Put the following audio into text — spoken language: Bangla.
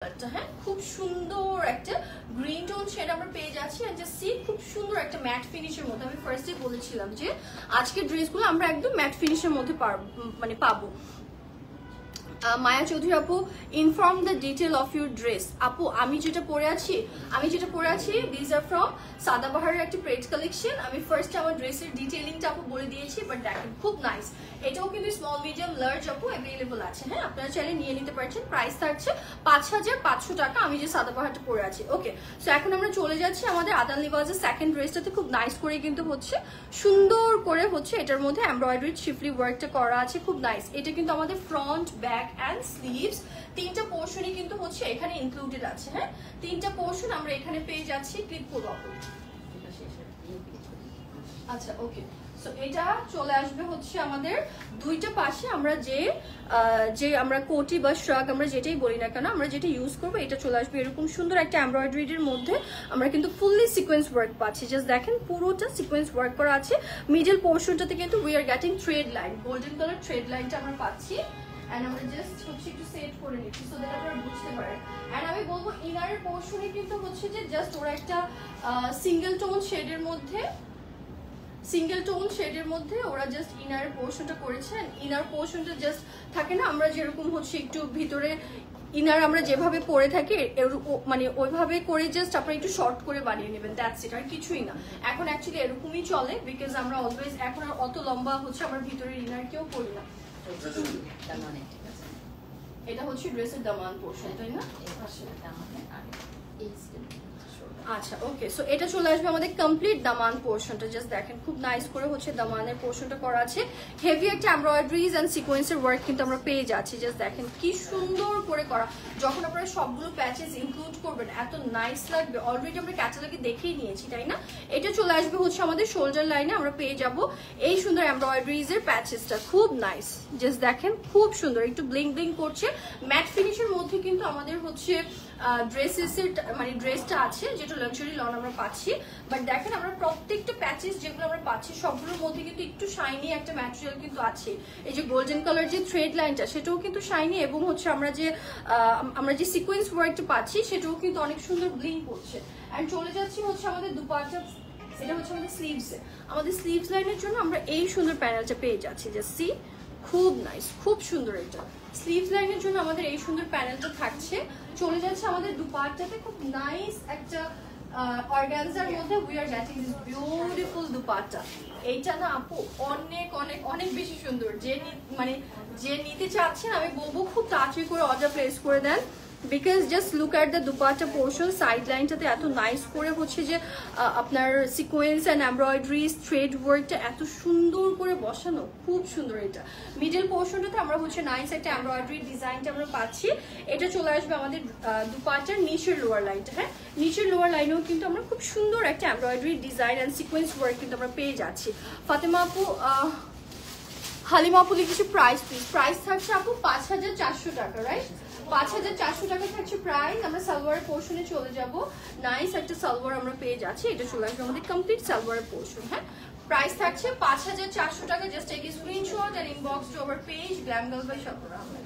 হ্যাঁ খুব সুন্দর একটা গ্রিন টোন শেড আমরা পেয়ে যাচ্ছি আর জাস্ট সি খুব সুন্দর একটা ম্যাট ফিনিশের মধ্যে আমি ফার্স্টে বলেছিলাম যে আজকের ড্রেসগুলো আমরা একদম ম্যাট ফিনিশের মধ্যে পাবো। মায়া চৌধুরী আপু, inform the detail of your dress. আপু আমি যেটা পরে আছি দিস আর ফ্রম সাদাবাহারের একটা প্রেড কালেকশন। আমি ফার্স্টে আমার ড্রেসের ডিটেইলিংটা আপু বলে দিয়েছি, বাট দেখেন খুব নাইস। এটাও কিন্তু স্মল মিডিয়াম লার্জ আপু অ্যাভেলেবল আছে। হ্যাঁ আপনারা চাইলে নিয়ে নিতে পারছেন। প্রাইস থাকছে 5500 টাকা আমি যে সাদাবাহারটা পরে আছি। ওকে, সো এখন আমরা চলে যাচ্ছি আমাদের আদান লিবাজের সেকেন্ড ড্রেসটাতে। খুব নাইস করে কিন্তু হচ্ছে সুন্দর করে হচ্ছে এটার মধ্যে এমব্রয়ডারি শিফলি ওয়ার্কটা করা আছে, খুব নাইস। এটা কিন্তু আমাদের ফ্রন্ট ব্যাক অ্যান্ড স্লিভস তিনটা পোর্শনই কিন্তু হচ্ছে এখানে ইনক্লুডেড আছে। হ্যাঁ তিনটা পোর্শন আমরা এখানে পেয়ে যাচ্ছি। ক্লিক করবো আচ্ছা ওকে। সো এটা চলে আসবে হচ্ছে আমাদের দুইটা পাশে আমরা যে আমরা কোটি বা শ্রাগ আমরা যেটাই বলি না কেন আমরা যেটা ইউজ করবো এটা চলে আসবে এরকম সুন্দর একটা এমব্রয়ডারির মধ্যে। আমরা কিন্তু ফুললি সিকোয়েন্স ওয়ার্ক পাচ্ছি। জাস্ট দেখেন পুরোটা সিকোয়েন্স ওয়ার্ক করা আছে। মিডল পোর্শনটাতে কিন্তু we are getting thread line, golden colour thread লাইনটা আমরা পাচ্ছি। এন্ড আমরা জাস্ট হচ্ছে একটু সেট করে নিচ্ছি সো দ্যাট আপনারা বুঝতে পারেন। এন্ড আমি বলবো ইনারের পোর্শনে কিন্তু হচ্ছে যে জাস্ট ওরা একটা সিঙ্গেল টোন শেডের মধ্যে ওরা জাস্ট ইনার পোর্শনটা করেছেন। ইনার পোর্শনটা জাস্ট থাকে না আমরা যেরকম হচ্ছে একটু ভিতরে ইনার আমরা যেভাবে পরে থাকি মানে ওইভাবে করে জাস্ট আপনারা একটু শর্ট করে বানিয়ে নেবেন, দ্যাটস ইট, আর কিছুই না। এখন অ্যাকচুয়ালি এরকমই চলে বিকজ আমরা অলওয়েজ এখন আর অত লম্বা হচ্ছে আমার ভিতরে ইনার কেউ করি না। এটা হচ্ছে ড্রেসের দামান পোর্শন, তাই না? আচ্ছা ওকে, সো এটা চলে আসবে আমাদের কমপ্লিট দামান পোর্শনটা। জাস্ট দেখেন খুব নাইস করে হচ্ছে দামানের পোর্শনটা করা আছে। হেভি একটা এমব্রয়ডারিজ এন্ড সিকোয়েন্সের ওয়ার্ক কিন্তু আমরা পেয়ে যাচ্ছি। জাস্ট দেখেন কি সুন্দর করে করা। যখন আপনারা সবগুলো প্যাচেস ইনক্লুড করবেন এত নাইস লাগবে। অলরেডি আমরা ক্যাটালগে দেখেই নিয়েছি, তাই না? এটা চলে আসবে হচ্ছে আমাদের শোল্ডার লাইনে আমরা পেয়ে যাব এই সুন্দর এমব্রয়ডারিজের প্যাচেসটা, খুব নাইস। জাস্ট দেখেন খুব সুন্দর একটু ব্লিং ব্লিং করছে। ম্যাট ফিনিশের মধ্যে কিন্তু আমাদের হচ্ছে ড্রেসটা আছে যেটা লাক্সারি লন আমরা পাচ্ছি। বাট দেখেন আমরা প্রত্যেকটা প্যাচেস যেগুলো আমরা পাচ্ছি সবগুলোর মধ্যে কিন্তু একটু শাইনি একটা ম্যাটেরিয়াল কিন্তু আছে। এই যে গোল্ডেন কালার যে থ্রেড লাইনটা সেটাও কিন্তু শাইনি, এবং হচ্ছে আমরা যে সিকোয়েন্স ওয়ার্কটা পাচ্ছি সেটাও কিন্তু অনেক সুন্দর ব্লিং করছে। অ্যান্ড চলে যাচ্ছি হচ্ছে আমাদের দুপাট্টা, এটা হচ্ছে আমাদের স্লিভসে। আমাদের স্লিভস লাইনের জন্য আমরা এই সুন্দর প্যানেলটা পেয়ে যাচ্ছি। জাস্ট সি খুব নাইস, খুব সুন্দর। এটা স্লিভস লাইনের জন্য আমাদের এই সুন্দর প্যানেলটা থাকছে। চলে যাচ্ছে আমাদের দুপাট্টাতে খুব নাইস একটা অর্গানজার মধ্যে we are getting this beautiful dupatta. এইটা না আপু অনেক অনেক অনেক বেশি সুন্দর। যে নিতে চাচ্ছেন আমি বলবো খুব তাড়াতাড়ি করে অর্ডার প্লেস করে দেন, because just look at the dupatta portion. Side লাইনটাতে এত নাইস করে হচ্ছে যে আপনার সিকোয়েন্স অ্যান্ড এমব্রয়ডারি থ্রেড ওয়ার্কটা এত সুন্দর করে বসানো, খুব সুন্দর। এটা মিডল পোর্শনটাতে আমরা হচ্ছে নাইস একটা এমব্রয়ডারি ডিজাইনটা আমরা পাচ্ছি। এটা চলে আসবে আমাদের দুপাট্টার নিচের লোয়ার লাইনটা। হ্যাঁ নিচের লোয়ার লাইনেও কিন্তু আমরা খুব সুন্দর একটা embroidery design and sequence work কিন্তু আমরা পেয়ে যাচ্ছি। ফাতেমা আপু, হালিমা আপু লিখেছি প্রাইস প্লিজ। প্রাইস থাকছে আপু 5400 টাকা, রাইট? 5400 টাকা থাকছে প্রাইস। আমরা সালোয়ারের পোর্শনে চলে যাব। নাইস একটা সালোয়ার আমরা পেয়ে যাচ্ছি। এটা চলে আসবে আমাদের কমপ্লিট সালোয়ারের পোর্শন। হ্যাঁ প্রাইস থাকছে 5400 টাকা। Just take a screenshot and inbox to our page glam girl by Shakura Ahmed.